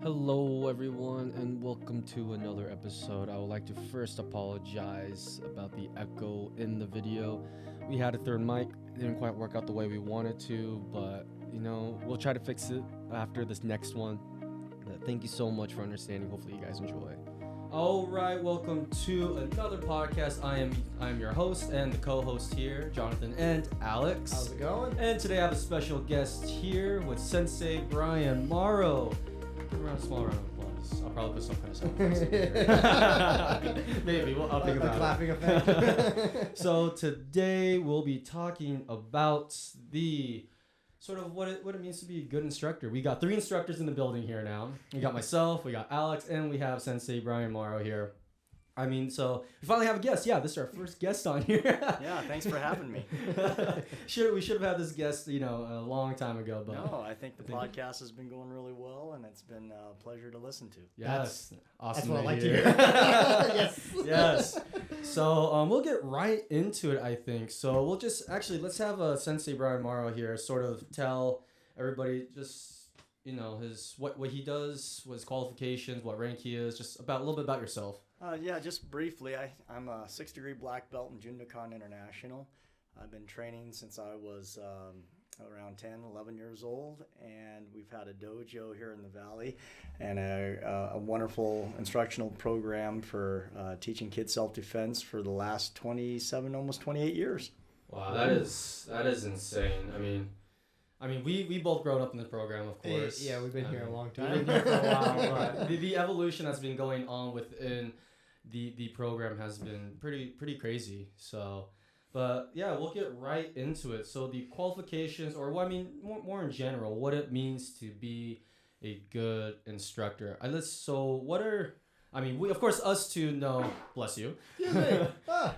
Hello, everyone, and welcome to another episode. I would like to first apologize about the echo in the video. We had a third mic, it didn't quite work out the way we wanted to, but we'll try to fix it after this next one. Thank you so much for understanding. Hopefully, you guys enjoy. All right, welcome to another podcast. I am your host and the co-host here, Jonathan and Alex. How's it going? And today I have a special guest here with Sensei Brian Morrow. Around a small round of applause. I'll probably put some kind of sound effects in here. Maybe. I'll think about it. Clapping effect. So today we'll be talking about the sort of what it means to be a good instructor. We got 3 instructors in the building here now. We got myself, we got Alex, and we have Sensei Brian Morrow here. So we finally have a guest. Yeah, this is our first guest on here. Yeah, thanks for having me. We should have had this guest, a long time ago. But no, I think the podcast has been going really well, and it's been a pleasure to listen to. Yes, awesome. That's what I like to hear. hear. Yes. Yes. So we'll get right into it, I think. So we'll just let's have Sensei Brian Morrow here sort of tell everybody just his what he does, what his qualifications, what rank he is, just a little bit about yourself. Just briefly, I'm a 6th degree black belt in Jundokan International. I've been training since I was around 10, 11 years old, and we've had a dojo here in the Valley and a wonderful instructional program for teaching kids self-defense for the last 27, almost 28 years. Wow, that is insane. I mean, we both grown up in the program, of course. Yeah, we've been here a long time. We've been here for a while, but the evolution that's been going on within the program has been pretty crazy. So, but yeah, we'll get right into it. So the qualifications, or more in general, what it means to be a good instructor. We, of course, us two know, bless you.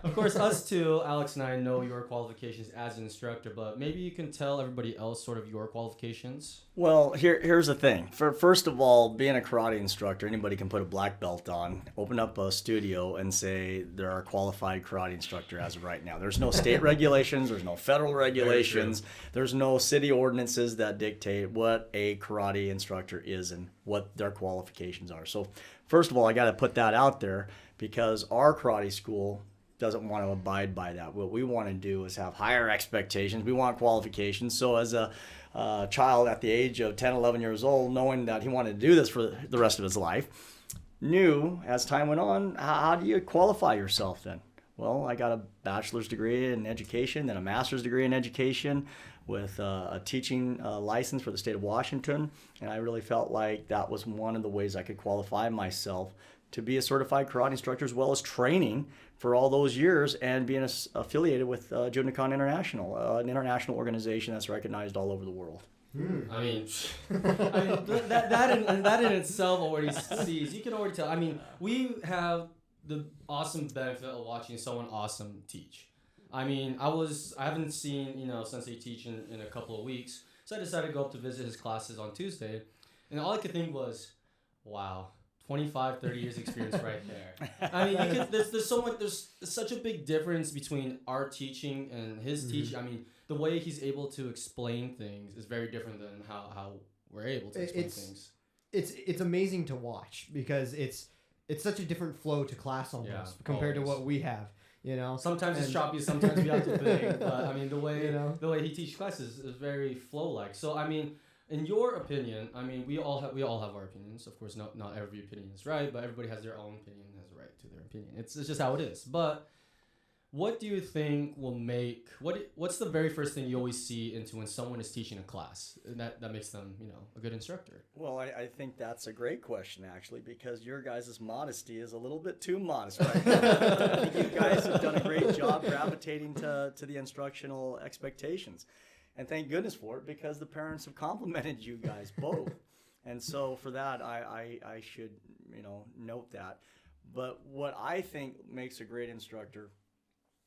Of course, us two, Alex and I, know your qualifications as an instructor, but maybe you can tell everybody else sort of your qualifications. Well, here's the thing. First of all, being a karate instructor, anybody can put a black belt on, open up a studio, and say they're a qualified karate instructor as of right now. There's no state regulations. There's no federal regulations. There's no city ordinances that dictate what a karate instructor is and what their qualifications are. So first of all, I got to put that out there because our karate school doesn't want to abide by that. What we want to do is have higher expectations. We want qualifications. So as a child at the age of 10, 11 years old, knowing that he wanted to do this for the rest of his life, knew as time went on, how do you qualify yourself then? Well, I got a bachelor's degree in education, then a master's degree in education with a teaching license for the state of Washington. And I really felt like that was one of the ways I could qualify myself to be a certified karate instructor, as well as training for all those years and being affiliated with Jundokan International, an international organization that's recognized all over the world. That in itself already sees. You can already tell. We have the awesome benefit of watching someone awesome teach. I haven't seen Sensei teach in a couple of weeks, so I decided to go up to visit his classes on Tuesday, and all I could think was, wow. 25, 30 years experience right there. There's such a big difference between our teaching and his teaching. The way he's able to explain things is very different than how we're able to explain things. It's amazing to watch because it's such a different flow to class almost compared to what we have. Sometimes it's choppy, sometimes we have to think. But the way he teaches classes is very flow-like. So in your opinion, we all have our opinions. Of course, not every opinion is right, but everybody has their own opinion and has a right to their opinion. It's just how it is. But what do you think will make what's the very first thing you always see into when someone is teaching a class and that makes them a good instructor? Well, I think that's a great question actually, because your guys' modesty is a little bit too modest right now. I think you guys have done a great job gravitating to the instructional expectations. And thank goodness for it, because the parents have complimented you guys both. And so for that, I should, note that. But what I think makes a great instructor,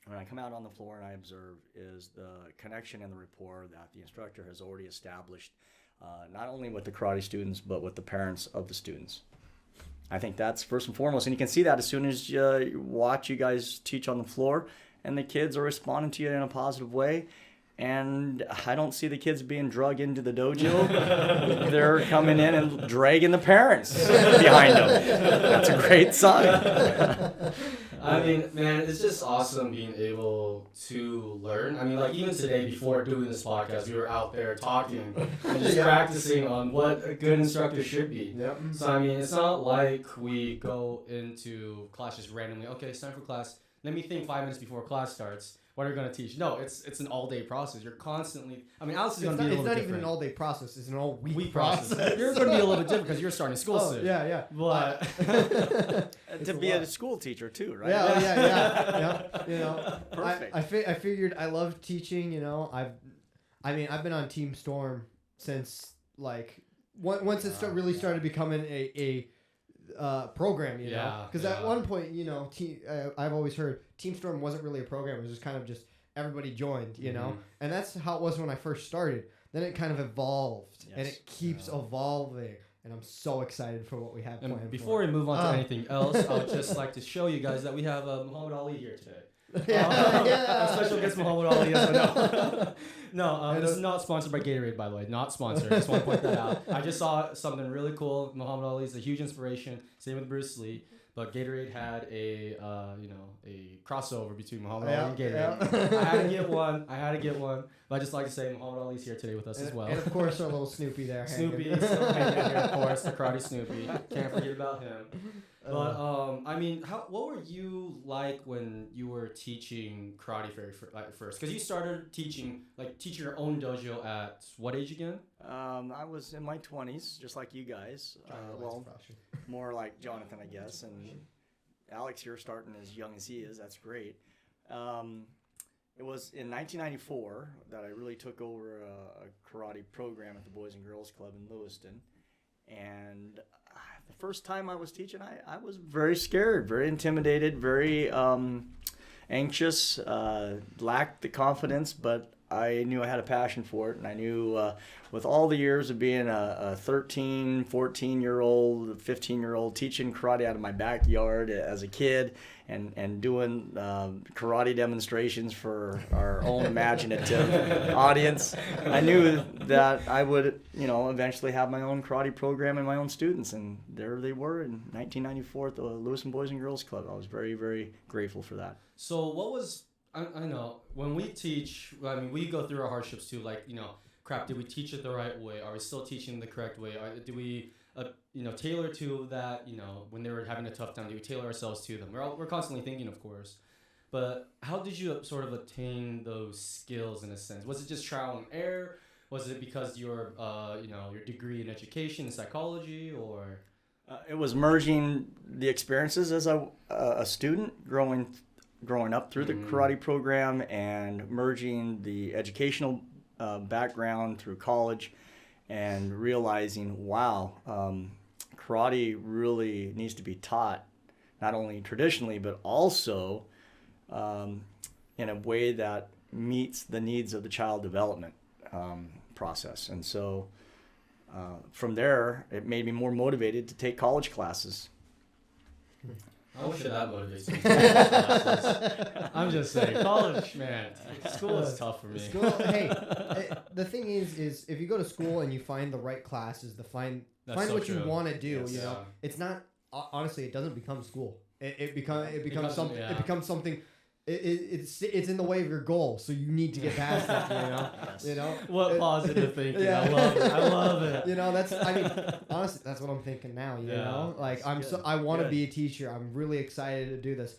when I come out on the floor and I observe, is the connection and the rapport that the instructor has already established, not only with the karate students, but with the parents of the students. I think that's first and foremost. And you can see that as soon as you watch you guys teach on the floor and the kids are responding to you in a positive way. and I don't see the kids being drug into the dojo. They're coming in and dragging the parents behind them. That's a great sign. I mean, man, it's just awesome being able to learn. I mean, like, even today, before doing this podcast, we were out there talking and just practicing on what a good instructor should be. Yep. So, I mean, it's not like we go into class just randomly. Okay, it's time for class. Let me think 5 minutes before class starts. What are we going to teach? No, it's an all-day process. You're constantly... I mean, Alex is going to be a little different. It's not even an all-day process. It's an all-week process. You're going to be a little bit different because you're starting school soon. Yeah. But... to be a school teacher, too, right? Yeah. You know, Perfect. I figured I love teaching, you know. I've been on Team Storm since, like, once it really started becoming a program, you know, because at one point, you know, I've always heard Team Storm wasn't really a program. It was just kind of just everybody joined, you know, and that's how it was when I first started. Then it kind of evolved, and it keeps evolving, and I'm so excited for what we have planned. And before we move on to anything else, I would just like to show you guys that we have Muhammad Ali here today. A special guest Muhammad Ali. No, this is not sponsored by Gatorade, by the way. Not sponsored. Just want to point that out. I just saw something really cool. Muhammad Ali is a huge inspiration. Same with Bruce Lee. But Gatorade had a crossover between Muhammad Ali and Gatorade. I had to get one. But I just like to say Muhammad Ali's here today with us as well. And of course, our little Snoopy there. Snoopy is still hanging out here, of course. The karate Snoopy. Can't forget about him. But I mean, what were you like when you were teaching karate first? Because you started teaching your own dojo at what age again? I was in my 20s, just like you guys. More like Jonathan, I guess. And Alex, you're starting as young as he is. That's great. It was in 1994 that I really took over a karate program at the Boys and Girls Club in Lewiston. And the first time I was teaching, I was very scared, very intimidated, very anxious, lacked the confidence, but I knew I had a passion for it, and I knew with all the years of being a 13, 14-year-old, 15-year-old teaching karate out of my backyard as a kid and doing karate demonstrations for our own imaginative audience, I knew that I would, eventually have my own karate program and my own students, and there they were in 1994 at the Lewiston Boys and Girls Club. I was very, very grateful for that. So what was... I know when we teach, I mean, we go through our hardships too. Like, crap, did we teach it the right way? Are we still teaching the correct way? Do we, tailor to that? When they were having a tough time, do we tailor ourselves to them? We're constantly thinking, of course. But how did you sort of attain those skills in a sense? Was it just trial and error? Was it because your degree in education and psychology, or? It was merging the experiences as a student growing up through the karate program and merging the educational background through college and realizing, wow, karate really needs to be taught not only traditionally but also in a way that meets the needs of the child development process. And so from there, it made me more motivated to take college classes. I wish that motivates me. I'm just saying, college, man, school is tough for me. The thing is if you go to school and you find the right classes, find what you want to do, it's not, honestly, it doesn't become school. It becomes something. It becomes something. It's in the way of your goal, so you need to get past it. What positive thinking! Yeah. I love it. Honestly, that's what I'm thinking now. I want to be a teacher. I'm really excited to do this.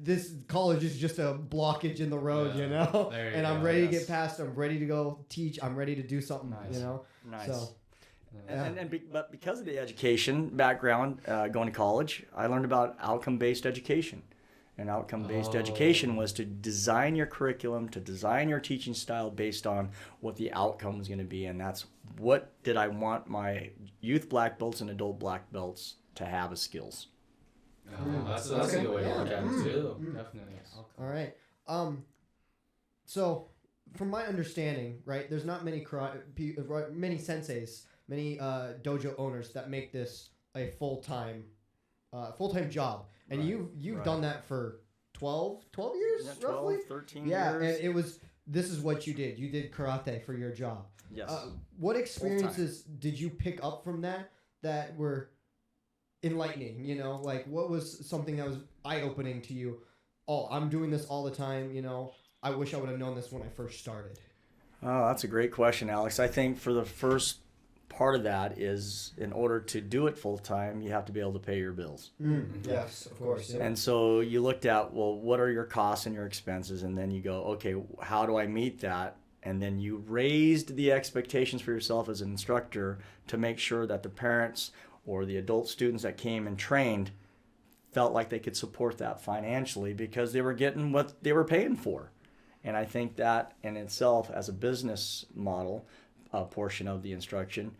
This college is just a blockage in the road, and I'm ready to get past it. I'm ready to go teach. I'm ready to do something, Nice. So. Yeah. But because of the education background, going to college, I learned about outcome-based education. And outcome-based education was to design your curriculum, to design your teaching style based on what the outcome was going to be. And that's what did I want my youth black belts and adult black belts to have as skills. That's a good way to look at it, too. Definitely. All right. So, from my understanding, right, there's not many many senseis, many dojo owners that make this a full-time job. And you've done that for 12 years, yeah, 12, roughly? 13 yeah, years. and it was this is what you did. You did karate for your job. Yes. What experiences did you pick up from that were enlightening? You know, like what was something that was eye-opening to you? Oh, I'm doing this all the time. You know, I wish I would have known this when I first started. Oh, that's a great question, Alex. I think for the first part of that is in order to do it full time, you have to be able to pay your bills. Yes, of course. Yeah. And so you looked at, well, what are your costs and your expenses? And then you go, okay, how do I meet that? And then you raised the expectations for yourself as an instructor to make sure that the parents or the adult students that came and trained felt like they could support that financially because they were getting what they were paying for. And I think that in itself, as a business model, a portion of the instruction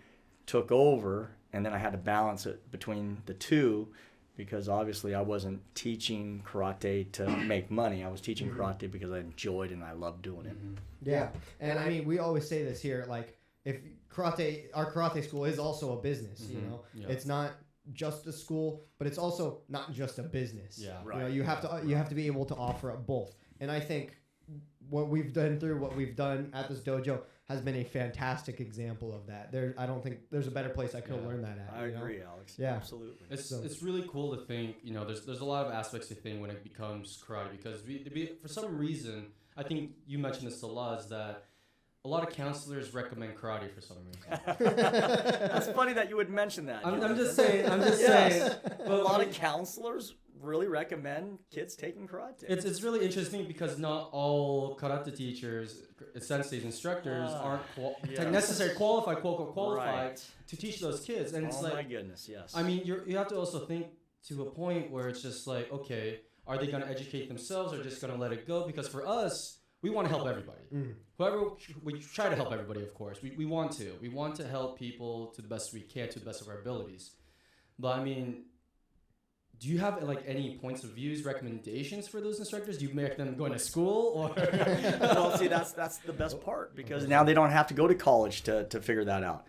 took over, and then I had to balance it between the two because obviously I wasn't teaching karate to make money. I was teaching karate because I enjoyed and I loved doing it. Yeah, and I mean, we always say this here, like, if karate, our karate school is also a business, you know? Yeah. It's not just a school, but it's also not just a business. Yeah, right. You know, you have to be able to offer up both. And I think what we've done at this dojo has been a fantastic example of that. I don't think there's a better place I could have learned that at. I agree, Alex. Yeah, absolutely. It's really cool to think. You know, there's a lot of aspects to think when it becomes karate because for some reason, I think you mentioned this a lot, is that a lot of counselors recommend karate for some reason. That's funny that you would mention that. I'm just saying. saying. But a lot of counselors really recommend kids taking karate. It's really interesting because not all karate teachers, senseis, instructors aren't necessarily qualified, qualified to teach those kids. And it's like, my goodness, yes. I mean, you have to also think to a point where it's just like, okay, are they going to educate themselves or just going to let it go? Because for us, we want to help everybody. We try to help everybody, of course. We want to. We want to help people to the best we can, to the best of our abilities. But I mean, do you have like any points of views, recommendations for those instructors? Do you make them going to school or? Well, see, that's the best part because now they don't have to go to college to figure that out.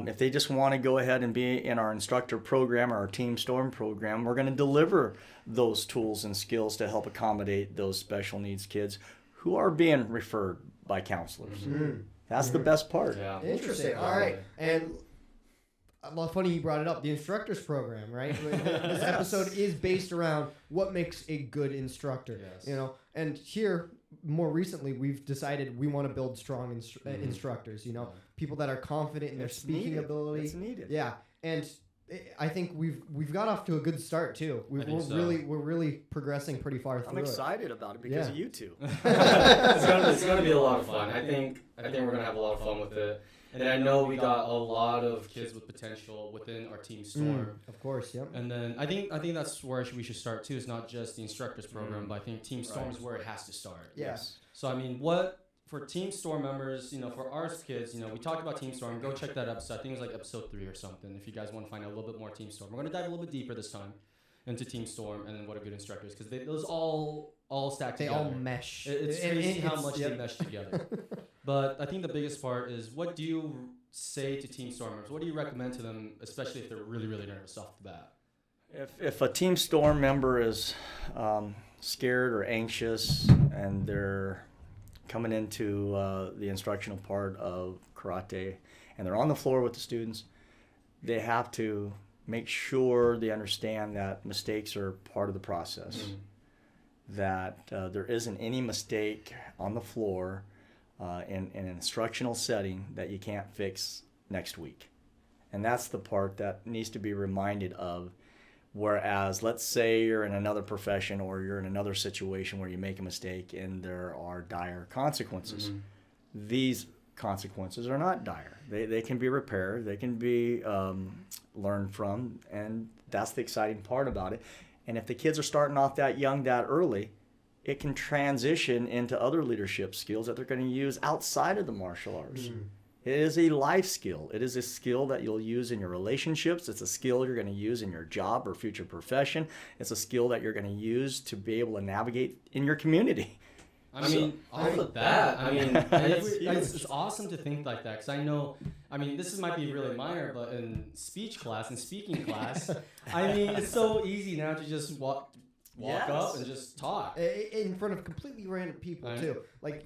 If they just want to go ahead and be in our instructor program or our Team Storm program, we're going to deliver those tools and skills to help accommodate those special needs kids who are being referred by counselors. That's the best part. Yeah. Interesting. All right. And well, funny you brought it up, the instructors program, right? This episode is based around what makes a good instructor, you know? And here, more recently, we've decided we want to build strong instructors, you know? People that are confident in their speaking ability. It's needed. Yeah. And I think we've got off to a good start, too. We're really progressing pretty far through it. I'm excited about it because of you two. It's gonna be a lot of fun. I think we're gonna have a lot of fun with it. And then I know we got a lot of kids with potential within our Team Storm. Of course, yep. And then I think that's where we should start too. It's not just the instructors program, but I think Team Storm is where it has to start. Yes. So I mean, for Team Storm members, you know, for our kids, you know, we talked about Team Storm. Go check that episode. I think it was like episode 3 or something. If you guys want to find out a little bit more Team Storm, we're going to dive a little bit deeper this time into Team Storm and then what a good instructor is, because those all stack together. They all mesh. It's crazy how much they mesh together. But I think the biggest part is, what do you say to Team Stormers? What do you recommend to them, especially if they're really, really nervous off the bat? If a Team Storm member is scared or anxious and they're coming into the instructional part of karate and they're on the floor with the students, they have to make sure they understand that mistakes are part of the process, that there isn't any mistake on the floor in an instructional setting that you can't fix next week. And that's the part that needs to be reminded of. Whereas, let's say you're in another profession or you're in another situation where you make a mistake and there are dire consequences. These consequences are not dire. They can be repaired, they can be learned from, and that's the exciting part about it. And if the kids are starting off that young, that early, it can transition into other leadership skills that they're going to use outside of the martial arts. It is a life skill. It is a skill that you'll use in your relationships. It's a skill you're going to use in your job or future profession. It's a skill that you're going to use to be able to navigate in your community. I mean, off of that, I mean, it's awesome to think like that, because I know, I mean, this might be really minor, but in speech class and speaking class, I mean, it's so easy now to just walk up and just talk in front of completely random people too. Like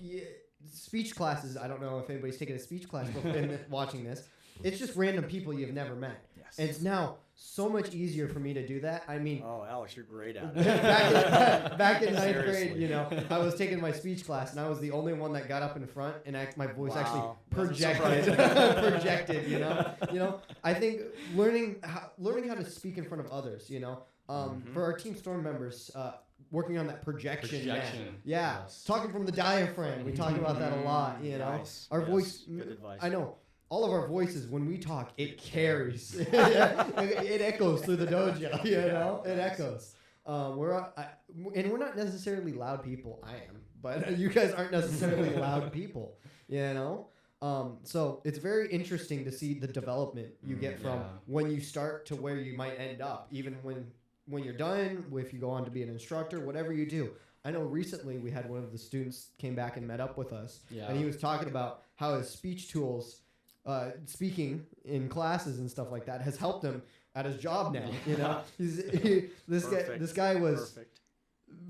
speech classes. I don't know if anybody's taken a speech class before watching this. It's just random people you've never met. Yes. And it's now so much easier for me to do that. I mean, oh, Alex, you're great at it. back in ninth Seriously. grade, I was taking my speech class, and I was the only one that got up in front, and my voice actually projected. I think learning how to speak in front of others. For our Team Storm members, working on that projection. Yeah, yes. Talking from the diaphragm. We talk about that a lot. Nice. Our voice. Good advice. I know. All of our voices, when we talk, it carries. It echoes through the dojo. It echoes. And we're not necessarily loud people. I am, but you guys aren't necessarily loud people. So it's very interesting to see the development you get from when you start to where you might end up, even when you're done. If you go on to be an instructor, whatever you do. I know recently we had one of the students came back and met up with us, and he was talking about how his speech tools. Speaking in classes and stuff like that has helped him at his job now. This guy was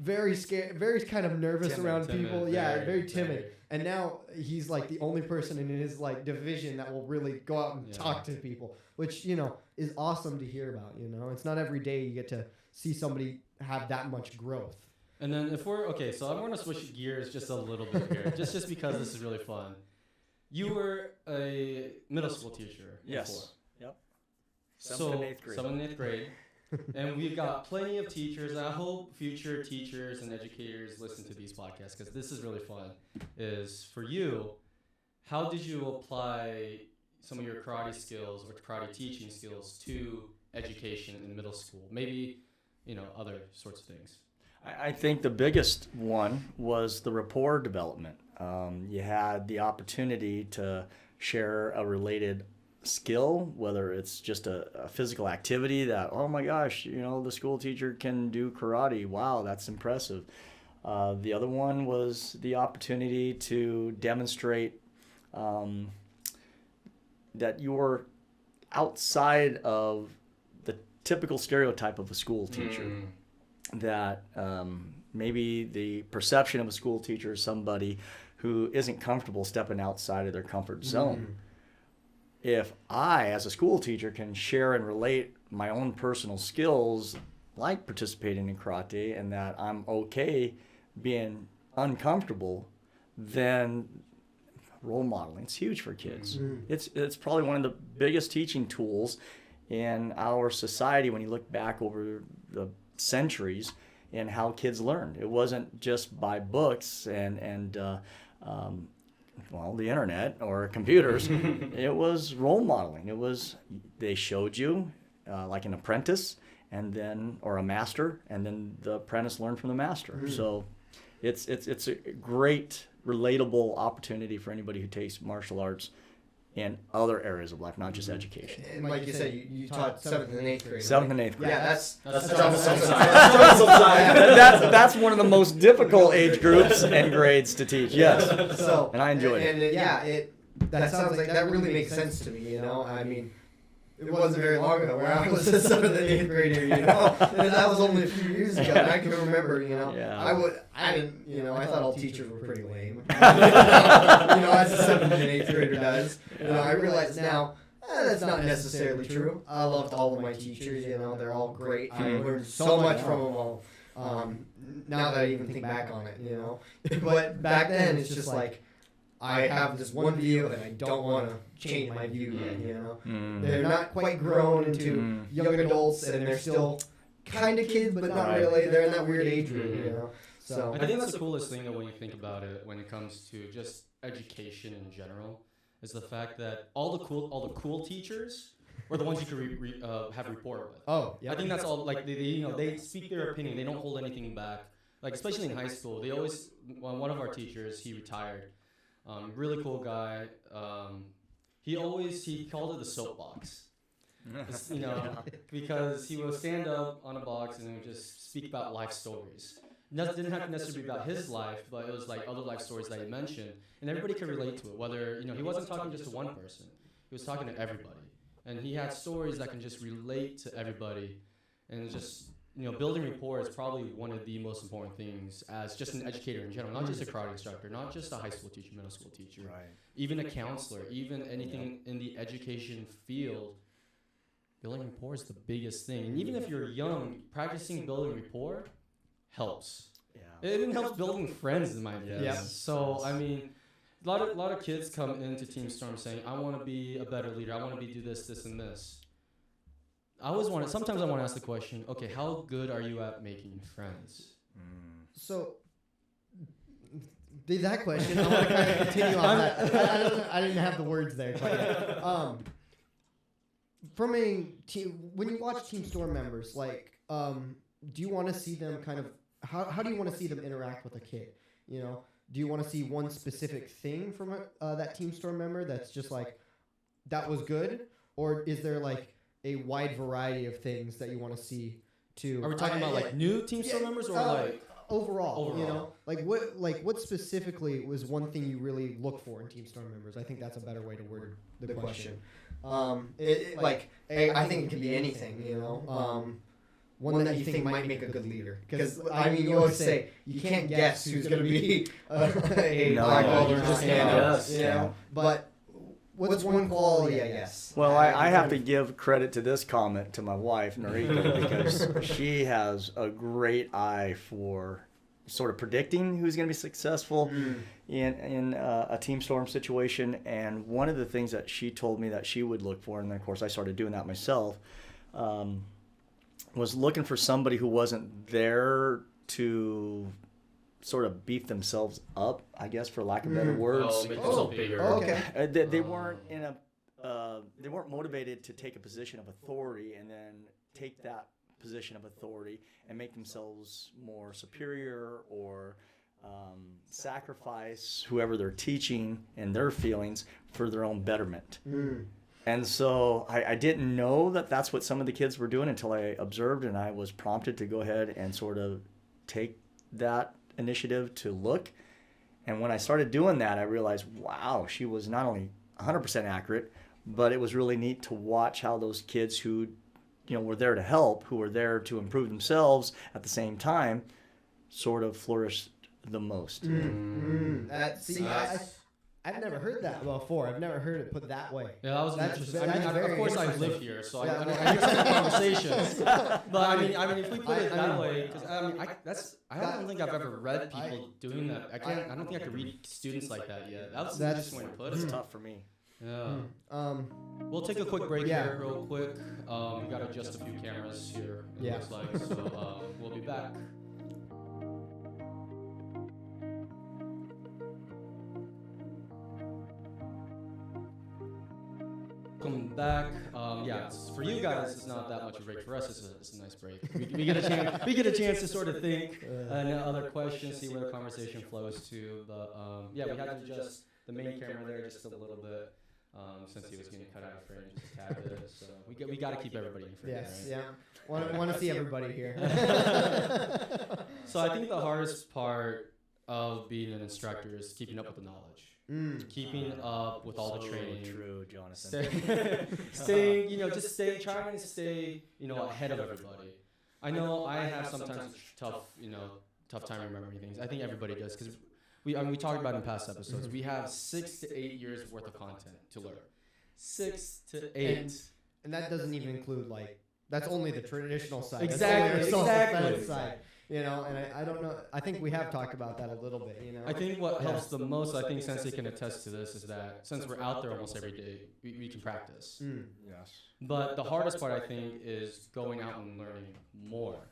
very scared, very kind of nervous around people. Very timid. And now he's like the only person in his like division that will really go out and talk to people, which is awesome to hear about. It's not every day you get to see somebody have that much growth. And then if we're okay, so I'm going to switch gears just a little bit here, just because this is really fun. You were a middle school teacher. Yes. Before. Yep. 7th and 8th grade. And we've got plenty of teachers. And I hope future teachers and educators listen to these podcasts because this is really fun. Is for you, how did you apply some of your karate skills or karate teaching skills to education in middle school? Maybe, other sorts of things. I think the biggest one was the rapport development. You had the opportunity to share a related skill, whether it's just a physical activity that, oh my gosh, the school teacher can do karate. Wow, that's impressive. The other one was the opportunity to demonstrate that you're outside of the typical stereotype of a school teacher. That maybe the perception of a school teacher is somebody who isn't comfortable stepping outside of their comfort zone. If I, as a school teacher, can share and relate my own personal skills, like participating in karate, and that I'm okay being uncomfortable, then role modeling is huge for kids. It's probably one of the biggest teaching tools in our society when you look back over the centuries and how kids learned. It wasn't just by books and the internet or computers. It was role modeling. It was they showed you like an apprentice or a master, and then the apprentice learned from the master. So it's a great relatable opportunity for anybody who takes martial arts in other areas of life, not just education. And like you said, you taught 7th and 8th grade. 7th and 8th grade. Yeah, that's That's one of the most difficult age groups and grades to teach. Yes. So, and I enjoyed it. That sounds like that really makes sense to me. I mean, it wasn't very long ago where I was a 7th and 8th grader. And that was only a few years ago. And I can remember. I thought all teachers were pretty lame. As a 7th and 8th grader does. I realize now that's not necessarily true. I loved all of my teachers. They're all great. I learned so much from them all. Now that I even think back on it, but back then it's just like I have this one view and I don't want to change my view yet. They're not quite grown into young adults and they're still kind of kids, but not really. They're in that weird age group. So I think that's the coolest thing when you think about it when it comes to just education in general is the fact that all the cool teachers were the ones you could have rapport with. Oh, yeah. I think that's all. Like they speak their opinion. They don't hold anything back. Like especially in high school, they always. One of our teachers, he retired. Really cool guy. He called it the soapbox. Because he would stand up on a box and he would just speak about life stories. Didn't have to necessarily be about his life, but it was like other life stories that he mentioned, and everybody could relate to it. Whether he wasn't talking just to one person, he was talking to everybody, and he had stories that can just relate to everybody, and just building rapport is probably one of the most important things as just an educator in general, not just a karate instructor, not just a high school teacher, middle school teacher, even a counselor, even anything in the education field. Building rapport is the biggest thing. And even if you're young, practicing building rapport helps. Yeah. It even helps building friends, in my opinion. Yeah. So, I mean, a lot of kids come into Team Storm saying, I want to be a better leader. I want to do this, this, and this. Sometimes I want to ask the question, okay, how good are you at making friends? So, that question, I want to kind of continue on that. I didn't have the words there. From when you watch Team Storm members, like, do you want to see them kind of, how do you want to see them interact with a kid? You know, do you want to see one specific thing from that Team Storm member that's just like, that was good? Or is there like a wide variety of things that you want to see too? Are we talking about like new Team Storm members or like overall? You know, like what specifically was one thing you really look for in Team Storm members? I think that's a better way to word the question. I think it can be anything, you know. One that you think might make a good leader. Because, I mean, you always say, you can't guess who's going to be a black belt or just you know. But what's one quality, I guess? Well, I have to give credit to this comment to my wife, Noriko, because she has a great eye for sort of predicting who's going to be successful in a Team Storm situation. And one of the things that she told me that she would look for, and then of course I started doing that myself, was looking for somebody who wasn't there to sort of beef themselves up, I guess, for lack of better words. Make themselves bigger. Okay. They weren't they weren't motivated to take a position of authority and then take that position of authority and make themselves more superior or sacrifice whoever they're teaching and their feelings for their own betterment. And so I didn't know that that's what some of the kids were doing until I observed, and I was prompted to go ahead and sort of take that initiative to look. And when I started doing that, I realized, wow, she was not only 100% accurate, but it was really neat to watch how those kids who were there to help, who were there to improve themselves at the same time, sort of flourished the most. I've never heard that before. I've never heard it put that way. Yeah, that was interesting. Of course, I live here, so I understand the conversations. But I mean, if we put it that way, because I don't think I've ever read people doing that. I don't think I could read students like that yet. That's the easiest way to put it. It's tough for me. Yeah. We'll take a quick break here, real quick. We got to adjust a few cameras here. It looks like so. We'll be back. Welcome back. For you guys, it's not that much of a break. For us, it's a nice break. We get a chance to sort of think and other questions, see where the conversation flows to. But we had to adjust the main camera there just a little bit since he was getting cut out of frame just a tad bit. So we got to keep everybody in frame. Yes, right? Want to see everybody here. So I think the hardest part of being an instructor is keeping up with the knowledge. Keeping up with all the training. True, Jonathan. Trying to stay, ahead of everybody. I know I have sometimes tough time remembering things. I think everybody does because we talked about in past episodes. We have 6 to 8 years worth of content to learn. 6 to 8. And that doesn't even include that's only the traditional side. Exactly. Side. And I don't know. I think we have talked about that a little bit. I think what helps the most, I think Sensei can attest to this, is that since we're out there almost every day, we can practice. Yes. But the hardest part, I think, is going out and learning more.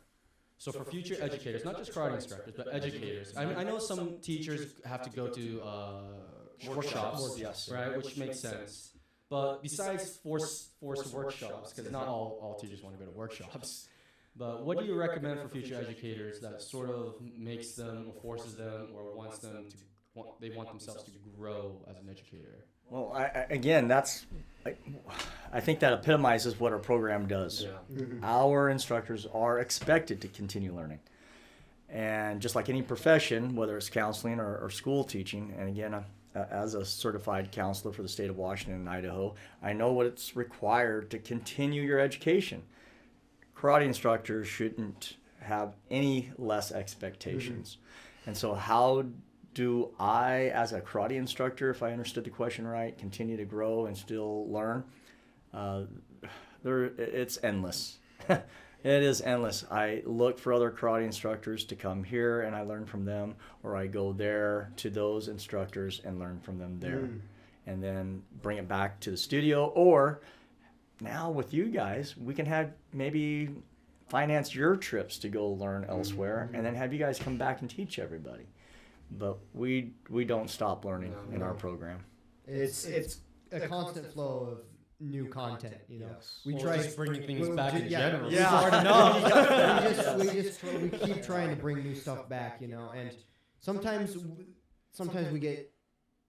So for future educators, not just karate instructors, but educators. I know some teachers have to go to workshops, right, which makes sense. But besides forced workshops, because not all teachers want to go to workshops. But what do you recommend for future educators that sort of makes them or forces them or wants them to they want themselves to grow as an educator? Well, I think that epitomizes what our program does. Yeah. Our instructors are expected to continue learning. And just like any profession, whether it's counseling or school teaching, and again, as a certified counselor for the state of Washington and Idaho, I know what it's required to continue your education. karate instructors shouldn't have any less expectations. And so how do I, as a karate instructor, if I understood the question right, continue to grow and still learn? It's endless. It is endless. I look for other karate instructors to come here and I learn from them, or I go there to those instructors and learn from them there. And then bring it back to the studio, or now with you guys, we can have maybe finance your trips to go learn elsewhere, and then have you guys come back and teach everybody. But we don't stop learning in our program. It's a constant flow of new content, you know. Yes. We Or try just bringing things back in yeah. general. Yeah. It's hard enough. we keep trying to bring new stuff back, you know, and sometimes we get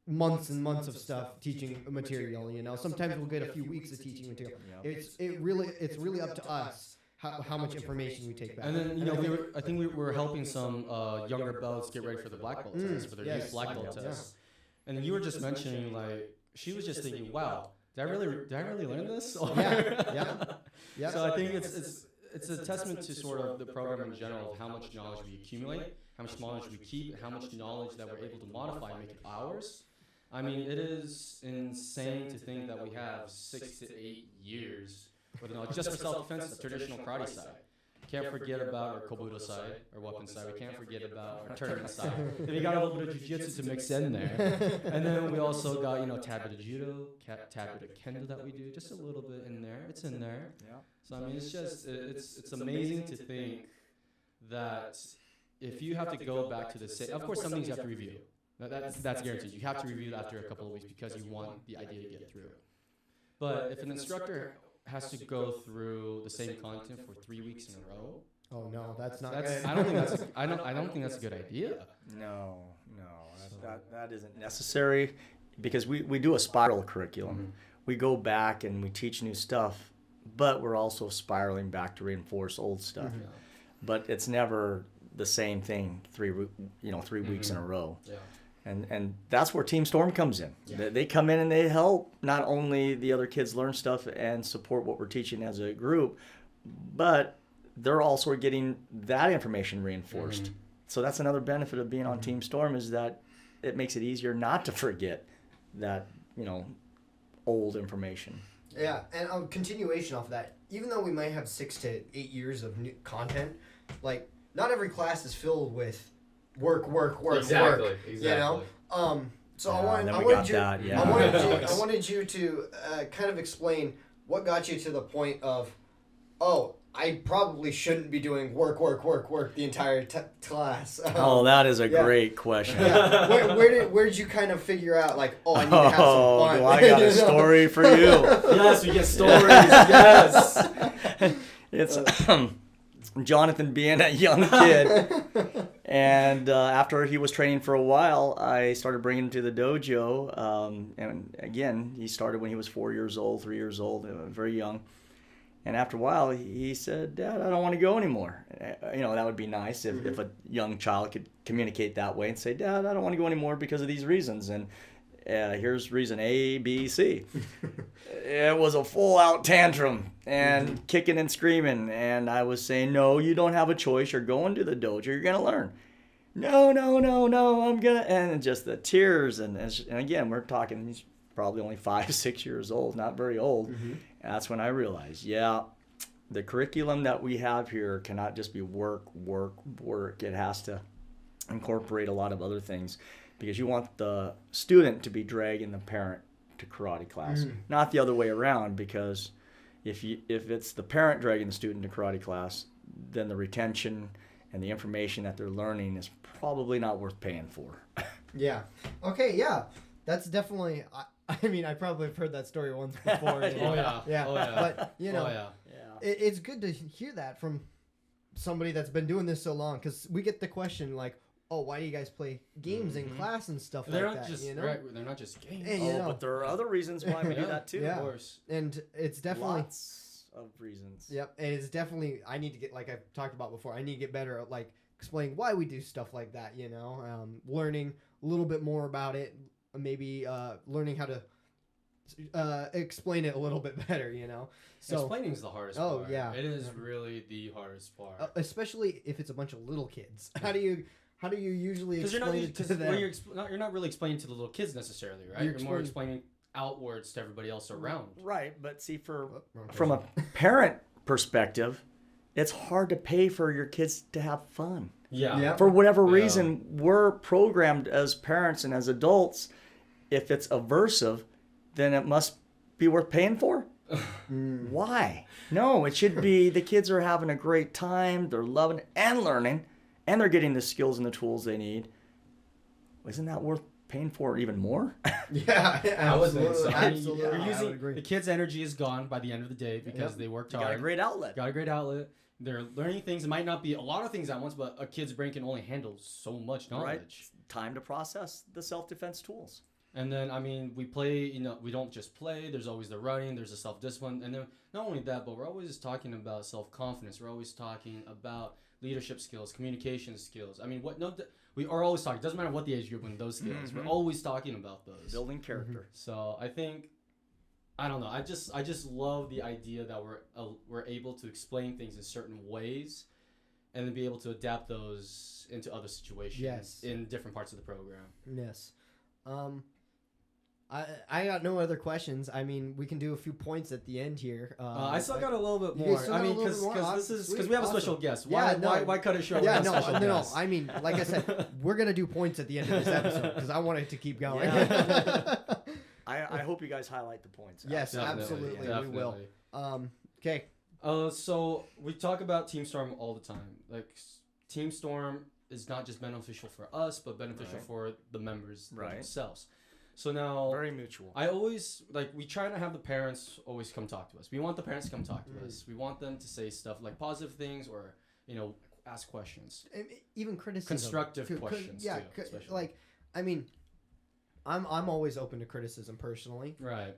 months and months of stuff teaching material, you know. Sometimes we'll get a few weeks of teaching material. Yep. It's really up to us how much information we take back. And then, you know, I think we were helping some younger belts get ready for the black belt test, for their youth black belt test. And then you were just mentioning, like, she was just thinking, wow, did I really learn this? Yeah. So I think it's a testament to sort of the program in general of how much knowledge we accumulate, how much knowledge we keep, and how much knowledge that we're able to modify and make it ours. I mean, it is insane to think that we have 6 to 8 years with knowledge just for self-defense, the traditional karate side. Can't forget about our kobudo side, our weapon side. We can't forget about our tournament side. Then we got a little bit of jiu-jitsu to mix in there. And then we also got, you know, tad bit of judo, tad bit of kendo that we do, just a little bit in there. It's in there. Yeah. So, I mean, it's just, it's amazing to think that if you have to go back to the same, of course, some things you have to review. That's guaranteed. You have to review it after a couple of weeks because you want the idea to get through. But if an instructor has to go through the same content for 3 weeks in a row, oh no, that's not good. I don't think that's a good idea. No, that isn't necessary, because we do a spiral curriculum. We go back and we teach new stuff, but we're also spiraling back to reinforce old stuff. But it's never the same thing 3 weeks in a row. Yeah. And that's where Team Storm comes in. Yeah. They come in and they help not only the other kids learn stuff and support what we're teaching as a group, but they're also getting that information reinforced. So that's another benefit of being on Team Storm, is that it makes it easier not to forget that, you know, old information. Yeah, and a continuation off of that, even though we might have 6 to 8 years of new content, like, not every class is filled with work. Exactly. You know? So I wanted you to kind of explain what got you to the point of, I probably shouldn't be doing work the entire class. That is a great question. Yeah. Where did you kind of figure out, like, I need to have some fun? I got a story for you. Yes, we get stories. Yes. It's Jonathan being a young kid. And after he was training for a while, I started bringing him to the dojo. And again, he started when he was 3 years old, very young. And after a while, he said, "Dad, I don't want to go anymore." You know, that would be nice if a young child could communicate that way and say, "Dad, I don't want to go anymore because of these reasons." And here's reason A, B, C. It was a full-out tantrum and kicking and screaming. And I was saying, "No, you don't have a choice. You're going to the dojo. You're going to learn." No, I'm going to. And just the tears. And again, we're talking, he's probably only 5, 6 years old, not very old. That's when I realized, the curriculum that we have here cannot just be work. It has to incorporate a lot of other things, because you want the student to be dragging the parent to karate class, not the other way around, because if it's the parent dragging the student to karate class, then the retention and the information that they're learning is probably not worth paying for. Yeah. Okay, yeah. That's definitely... I mean, I probably have heard that story once before. Yeah. But, you know, it's good to hear that from somebody that's been doing this so long, because we get the question, like, why do you guys play games in class and stuff like that? Just, you know? right, they're not just games. And, but there are other reasons why we do that too. Yeah. Of course. And it's definitely... Lots of reasons. Yep, and it's definitely... I need to get, like I've talked about before, I need to get better at, like, explaining why we do stuff like that, you know? Learning a little bit more about it, maybe learning how to explain it a little bit better, So explaining is the hardest Oh, part. yeah. It is really the hardest part. especially if it's a bunch of little kids. How do you usually Because explain it to them? you're not really explaining to the little kids necessarily, right? You're more explaining outwards to everybody else around. Right, but see, Wrong from a parent perspective, it's hard to pay for your kids to have fun. Yeah. For whatever reason, we're programmed as parents and as adults, if it's aversive, then it must be worth paying for? Why? No, it should be the kids are having a great time, they're loving and learning, and they're getting the skills and the tools they need. Isn't that worth paying for even more? Yeah, I would think so. Absolutely. You're I would using agree. the kids' energy is gone by the end of the day because they worked hard. Got a great outlet. Got a great outlet. They're learning things. It might not be a lot of things at once, but a kid's brain can only handle so much knowledge. Right. Time to process the self-defense tools. And then, we play, we don't just play. There's always the running. There's the self-discipline. And then not only that, but we're always talking about self-confidence. We're always talking about leadership skills, communication skills. We are always talking. It doesn't matter what the age group when those skills. We're always talking about those. Building character. So I think, I don't know. I just love the idea that we're able to explain things in certain ways, and then be able to adapt those into other situations in different parts of the program. Yes. I got no other questions. We can do a few points at the end here. I still got a little bit You more. still got a little bit more? Because we have a special guest. Yeah, Why cut it short? Yeah, with a special guest? Like I said, we're gonna do points at the end of this episode because I want it to keep going. Yeah. I hope you guys highlight the points. Yes, Definitely, absolutely, definitely. we will. Okay. So we talk about Team Storm all the time. Like, Team Storm is not just beneficial for us, but beneficial for the members themselves. So now, Very mutual. I always, we try to have the parents always come talk to us. We want the parents to come talk to us. We want them to say stuff like positive things or, ask questions. Even criticism. Constructive questions, yeah, too, especially. I'm always open to criticism personally. Right.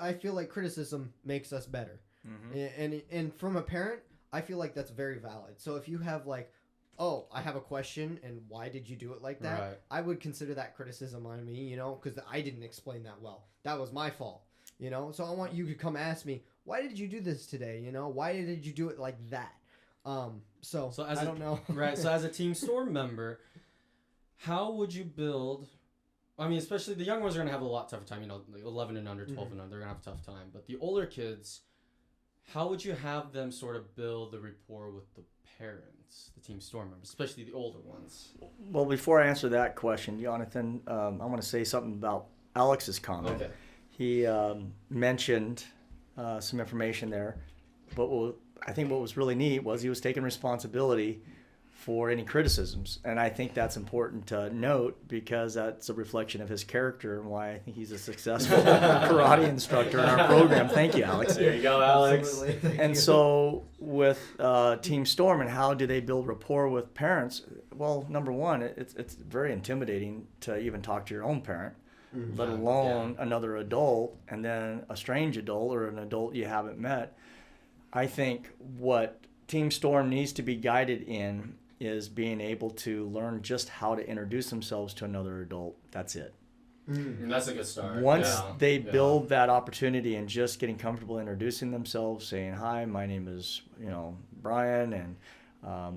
I feel like criticism makes us better. Mm-hmm. And from a parent, I feel like that's very valid. So if you have I have a question and why did you do it like that? Right. I would consider that criticism on me, because I didn't explain that well. That was my fault, So I want you to come ask me, why did you do this today? Why did you do it like that? So I don't know. Right. So as a Team Storm member, how would you build? Especially the young ones are gonna have a lot tougher time. 11 and under, 12 and under, they're gonna have a tough time. But the older kids, how would you have them sort of build the rapport with the parents, the Team Storm members, especially the older ones? Well, before I answer that question, Jonathan, I want to say something about Alex's comment. Okay. He mentioned some information there, but I think what was really neat was he was taking responsibility for any criticisms, and I think that's important to note because that's a reflection of his character and why I think he's a successful karate instructor in our program. Thank you, Alex. There you go, Alex. And so with Team Storm and how do they build rapport with parents? Well, number one, it's very intimidating to even talk to your own parent, let alone another adult, and then a strange adult or an adult you haven't met. I think what Team Storm needs to be guided in is being able to learn just how to introduce themselves to another adult. That's it. That's a good start. Once they build that opportunity and just getting comfortable introducing themselves, saying, hi, my name is, Brian, and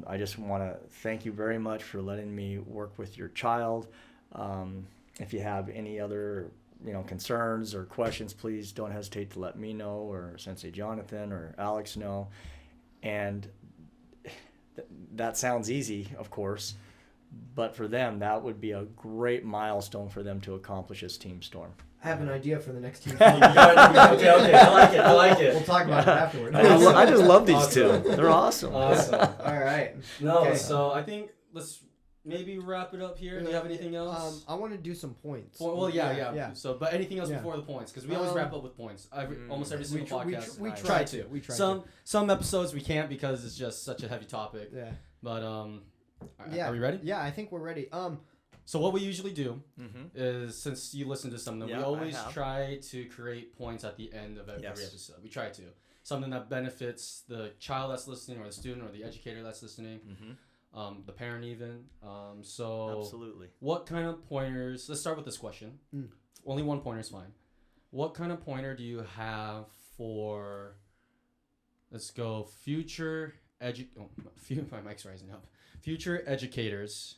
I just want to thank you very much for letting me work with your child. If you have any other, concerns or questions, please don't hesitate to let me know or Sensei Jonathan or Alex know. And that sounds easy, of course, but for them, that would be a great milestone for them to accomplish as Team Storm. I have an idea for the next team. Okay, I like it. We'll talk about it afterwards. I just love these two. They're awesome. Awesome. All right. No, Okay. so I think let's maybe wrap it up here. Do you have anything else? I want to do some points. Well, yeah. So, but anything else Yeah. before the points? Because we always wrap up with points. Almost every single podcast. We try try to. We try some episodes we can't because it's just such a heavy topic. Yeah. But Yeah. Are we ready? Yeah, I think we're ready. So what we usually do is, since you listen to some of them, Yeah, we always I have. try to create points at the end of every episode. We try to. Something that benefits the child that's listening, or the student, or the educator that's listening, the parent even. So Absolutely. what kind of pointers? Let's start with this question. Only one pointer is fine. what kind of pointer do you have for, let's go, my mic's rising up. Future educators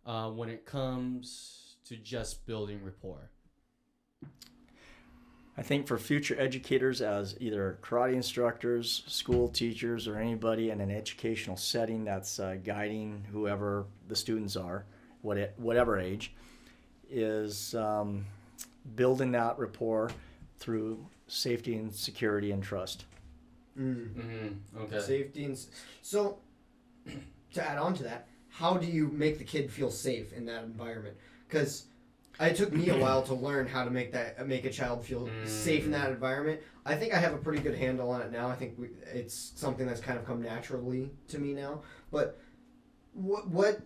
when it comes to just building rapport? I think for future educators, as either karate instructors, school teachers, or anybody in an educational setting that's guiding whoever the students are, whatever age, is building that rapport through safety and security and trust. Okay. Safety and so to add on to that, how do you make the kid feel safe in that environment? Because it took me a while to learn how to make a child feel safe in that environment. I think I have a pretty good handle on it now. I think it's something that's kind of come naturally to me now. But what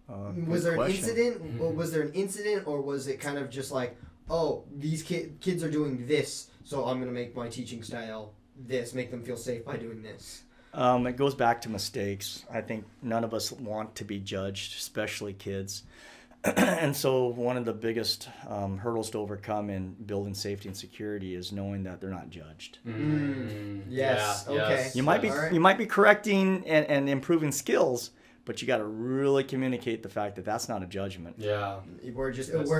was there an incident? Was there an incident, or was it kind of just like, oh, these kids are doing this, so I'm going to make my teaching style this, make them feel safe by doing this? It goes back to mistakes. I think none of us want to be judged, especially kids. And so one of the biggest hurdles to overcome in building safety and security is knowing that they're not judged. Yes. Yeah, okay. Yes. You might be correcting and improving skills, but you got to really communicate the fact that that's not a judgment. Yeah. We're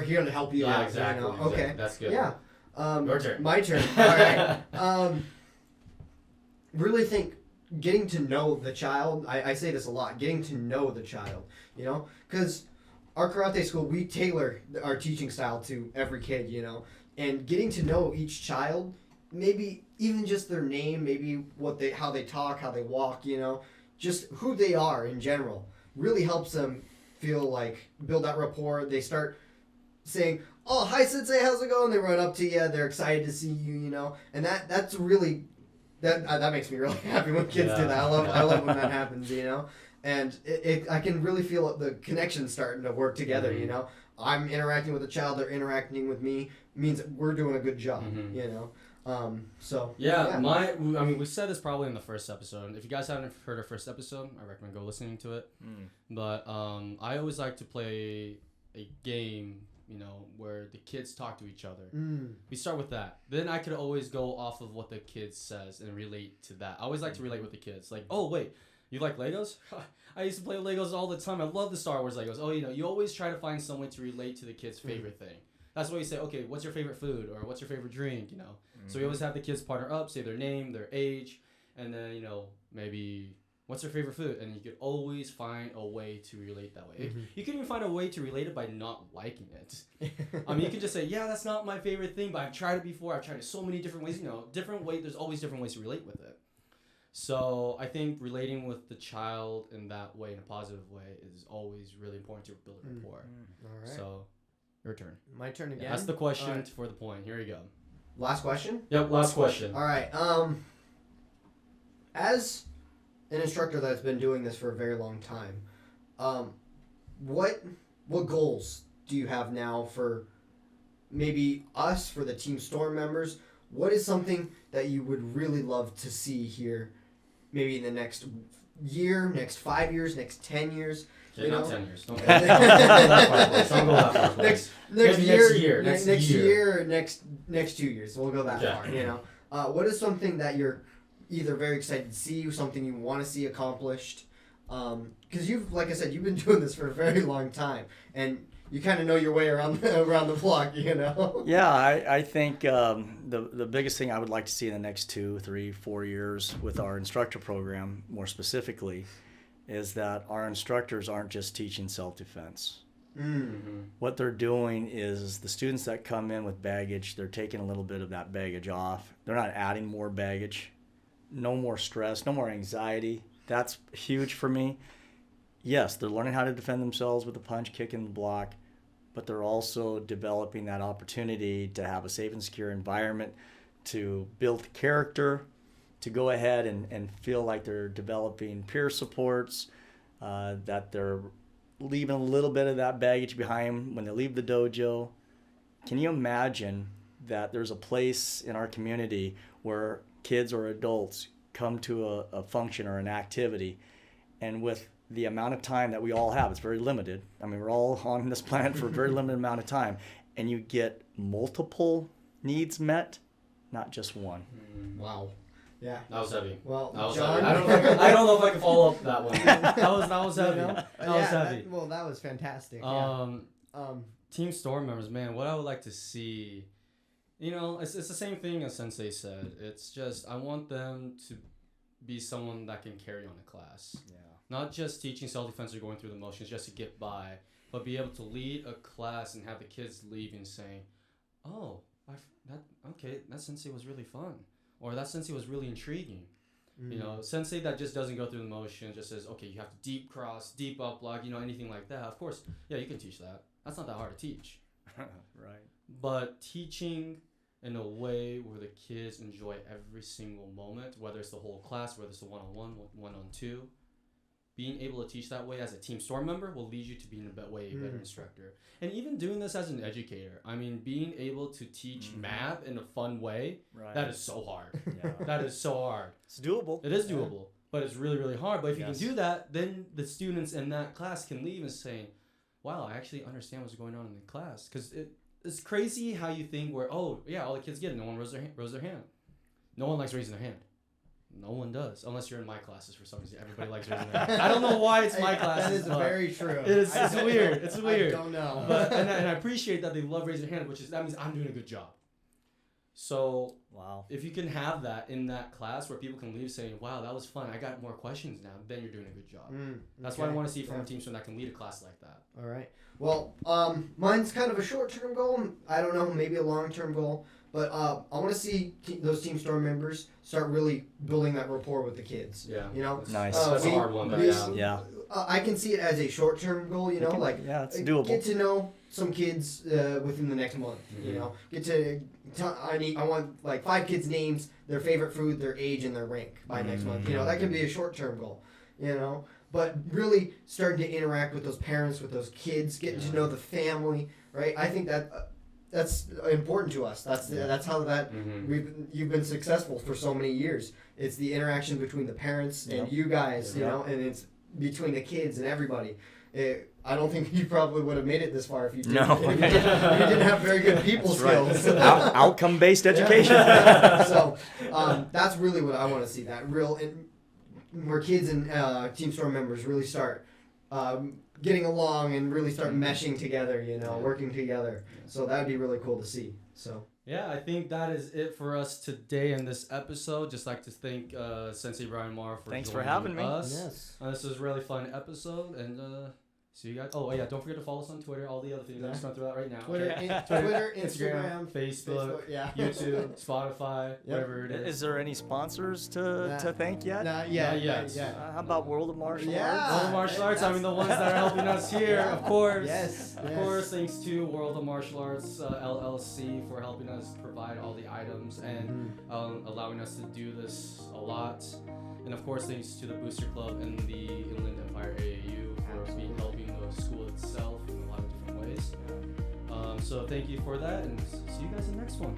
here to help you out. Exactly. You know? Okay. That's good. Yeah. Your turn. My turn. All right. Really think getting to know the child. I say this a lot. Getting to know the child. You know, because our karate school, we tailor our teaching style to every kid, you know, and getting to know each child, maybe even just their name, maybe how they talk, how they walk, you know, just who they are in general, really helps them feel like, build that rapport. They start saying, oh, hi, Sensei, how's it going? They run up to you, they're excited to see you, you know, and that's really, that makes me really happy when kids do that. I love when that happens, you know. And I can really feel the connection starting to work together, you know. I'm interacting with the child, they're interacting with me, means we're doing a good job, you know. We said this probably in the first episode. If you guys haven't heard our first episode, I recommend go listening to it. But I always like to play a game, you know, where the kids talk to each other. We start with that. Then I could always go off of what the kids says and relate to that. I always like to relate with the kids. Like, oh, wait. You like Legos? I used to play Legos all the time. I love the Star Wars Legos. Oh, you know, you always try to find some way to relate to the kid's favorite thing. That's why you say, okay, what's your favorite food? Or what's your favorite drink, you know? So we always have the kids partner up, say their name, their age, and then, you know, maybe what's their favorite food? And you could always find a way to relate that way. You can even find a way to relate it by not liking it. I mean, you can just say, yeah, that's not my favorite thing, but I've tried it before. I've tried it so many different ways. You know, there's always different ways to relate with it. So I think relating with the child in that way, in a positive way, is always really important to build rapport. All right. So, your turn. My turn again. That's the question for the point. Here you go. Last question? Yep, last question. All right. As an instructor that's been doing this for a very long time, what goals do you have now for maybe us, for the Team Storm members? What is something that you would really love to see here? Maybe in the next year, next 5 years, next 10 years. Okay, not 10 years. Don't go that far. Next year, next 2 years. We'll go that far. You know, what is something that you're either very excited to see, something you want to see accomplished? Because like I said, you've been doing this for a very long time, and you kind of know your way around the block, you know? Yeah, I think the biggest thing I would like to see in the next 2, 3, 4 years with our instructor program, more specifically, is that our instructors aren't just teaching self-defense. What they're doing is the students that come in with baggage, they're taking a little bit of that baggage off. They're not adding more baggage. No more stress, no more anxiety. That's huge for me. Yes, they're learning how to defend themselves with a punch, kick, and the block, but they're also developing that opportunity to have a safe and secure environment, to build character, to go ahead and feel like they're developing peer supports, that they're leaving a little bit of that baggage behind when they leave the dojo. Can you imagine that there's a place in our community where kids or adults come to a function or an activity, and with the amount of time that we all have, it's very limited. I mean, we're all on this planet for a very limited amount of time, and you get multiple needs met, not just one. Wow. Yeah. That was heavy. Well, That was John. heavy. I don't know if I can follow up that one. That was heavy. You know? That was heavy. That was fantastic. Team Storm members, man, what I would like to see, it's the same thing as Sensei said. It's just I want them to be someone that can carry on a class. Yeah. Not just teaching self-defense or going through the motions just to get by, but be able to lead a class and have the kids leaving saying, oh, that Sensei was really fun. Or that Sensei was really intriguing. Sensei that just doesn't go through the motions, just says, okay, you have to deep cross, deep up block, anything like that. Of course, yeah, you can teach that. That's not that hard to teach. Right. But teaching in a way where the kids enjoy every single moment, whether it's the whole class, whether it's the one-on-one, one-on-two, being able to teach that way as a Team Storm member will lead you to being a better instructor. And even doing this as an educator, I mean, being able to teach math in a fun way, that is so hard. Yeah. That is so hard. It's doable. It is doable, but it's really, really hard. But if you Yes. can do that, then the students in that class can leave and say, wow, I actually understand what's going on in the class. Because it's crazy how you think where, oh, yeah, all the kids get it. No one rose their hand. No one likes raising their hand. No one does, unless you're in my classes for some reason. Everybody likes raising their hand. I don't know why it's my classes. That is very true. It's weird. It's weird. I don't know. But, and I appreciate that they love raising their hand, that means I'm doing a good job. So Wow. if you can have that in that class where people can leave saying, wow, that was fun, I got more questions now, then you're doing a good job. That's what I want to see from a team that can lead a class like that. All right. Well, mine's kind of a short-term goal. I don't know, maybe a long-term goal. But I want to see those Team Storm members start really building that rapport with the kids. Yeah. Nice. That's a hard one, but Yeah. I can see it as a short-term goal, Yeah, it's doable. Get to know some kids within the next month, Get to, I want like 5 kids' names, their favorite food, their age, and their rank by next month. That can be a short-term goal, But really starting to interact with those parents, with those kids, getting to know the family, right? I think that that's important to us. That's how you've been successful for so many years. It's the interaction between the parents and you guys, and it's between the kids and everybody. I don't think you probably would have made it this far if you didn't, if you didn't have very good people skills. Right. Outcome-based education. So that's really what I want to see. That where kids and Team Storm members really start getting along and really start meshing together, working together. So that would be really cool to see. So yeah, I think that is it for us today in this episode. Just like to thank Sensei Brian Morrow for Thanks joining for having me. us. Yes. This was a really fun episode, and see you guys. Oh yeah, don't forget to follow us on Twitter. All the other things I'm just gonna throw that right now. Twitter, Okay? Twitter, Instagram, Facebook, yeah. YouTube, Spotify, whatever it is. Is there any sponsors to thank yet? Not yet. Not yet. Not yet. How about World of Martial Yeah. Arts? World of Martial Arts, I mean the ones that are helping us here, of course. Yes. Of course, thanks to World of Martial Arts LLC for helping us provide all the items and allowing us to do this a lot. And of course, thanks to the Booster Club and the Inland Empire AAU for helping the school itself in a lot of different ways. So thank you for that, and see you guys in the next one.